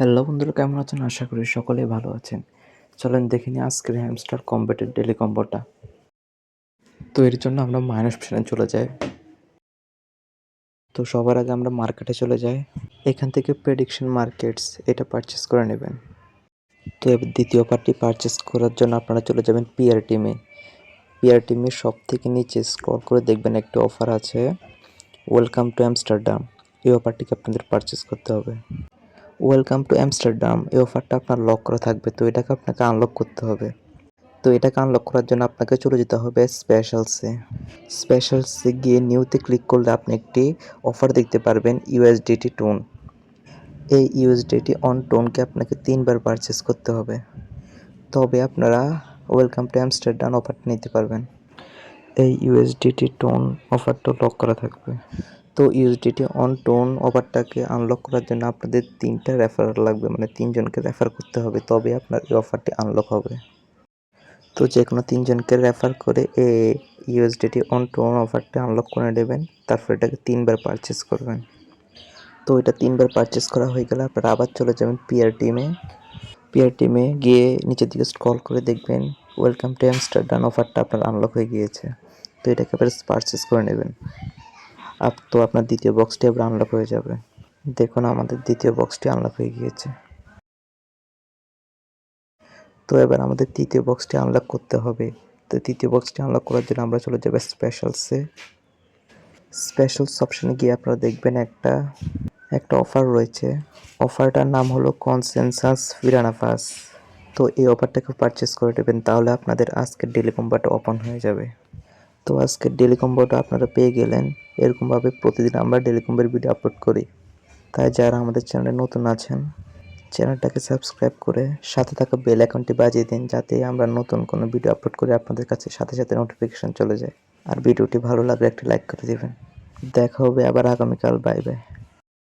Hello বন্ধুরা, কেমন আছেন? আশা করি সকলেই ভালো আছেন। চলেন দেখে নিই আজকের হ্যামস্টার কম্বেটের ডেইলি কম্বোটা। তো এর জন্য আমরা মাইনাস অপশনে চলে যাই। তো সবার আগে আমরা মার্কেটে চলে যাই। এখান থেকে প্রেডিকশন মার্কেটস এটা পারচেস করে নেবেন। তো এবার দ্বিতীয় পার্টি পারচেস করার জন্য আপনারা চলে যাবেন পিআর টিমে। পিআর টিমের সব থেকে নিচে স্ক্রল করে দেখবেন একটা অফার আছে, ওয়েলকাম টু আমস্টারডাম। এই অফারটিকে আপনাদের পারচেস করতে হবে। ওয়েলকাম টু আমস্টারডাম এই অফারটা আপনার লক করা থাকবে, তো এটাকে আপনাকে আনলক করতে হবে। তো এটাকে আনলক করার জন্য আপনাকে চলে যেতে হবে স্পেশালসে। স্পেশালসে গিয়ে নিউতে ক্লিক করলে আপনি একটি অফার দেখতে পারবেন, ইউএসডিটি টোন। এই ইউএসডিটি অন টোনকে আপনাকে 3বার পারচেস করতে হবে, তবে আপনারা ওয়েলকাম টু আমস্টারডাম অফারটা নিতে পারবেন। এই ইউএসডিটি টোন অফারটা লক করা থাকবে। তো ইউএসডিটি অন টোন অফারটাকে আনলক করার জন্য আপনাদের 3টা রেফারাল লাগবে, মানে 3জনকে রেফার করতে হবে, তবে আপনার এই অফারটি আনলক হবে। তো যে কোনো 3জনকে রেফার করে এই ইউএসডিটি অন টোন অফারটা আনলক করে নেবেন, তারপর এটাকে 3বার পারচেস করবেন। তো এটা 3বার পারচেস করা হয়ে গেলে আপনারা আবার চলে যাবেন পিআর টিমে। পিআর টিমে গিয়ে নিচের দিকে স্ক্রল করে দেখবেন ওয়েলকাম টু আমস্টারডাম অফারটা আপনার আনলক হয়ে গিয়েছে। তো এটাকে আবার পারচেস করে নেবেন। তো আপনার দ্বিতীয় বক্সটি আবার আনলক হয়ে যাবে। দেখুন আমাদের দ্বিতীয় বক্সটি আনলক হয়ে গিয়েছে। তো এবার আমাদের তৃতীয় বক্সটি আনলক করতে হবে। তো তৃতীয় বক্সটি আনলক করার জন্য আমরা চলে যাব স্পেশালসে। স্পেশালস অপশনে গিয়ে আপনারা দেখবেন একটা অফার রয়েছে। অফারটার নাম হলো কনসেনসাস ফিরানাফাস। তো এই অফারটাকে পারচেস করে নেবেন, তাহলে আপনাদের আজকের ডেলি কম্বোটা ওপেন হয়ে যাবে। তো আজকের ডেলি কম্বোটা আপনারা পেয়ে গেলেন। এরকমভাবে প্রতিদিন আমরা ডেলি কম্বোর ভিডিও আপলোড করি। তাই যারা আমাদের চ্যানেলে নতুন আছেন, চ্যানেলটাকে সাবস্ক্রাইব করে সাথে থাকা বেল আইকনটি বাজিয়ে দিন, যাতে আমরা নতুন কোনো ভিডিও আপলোড করে আপনাদের কাছে সাথে সাথে নোটিফিকেশন চলে যায়। আর ভিডিওটি ভালো লাগলে একটি লাইক করে দিবেন। দেখা হবে আবার আগামীকাল। Bye bye.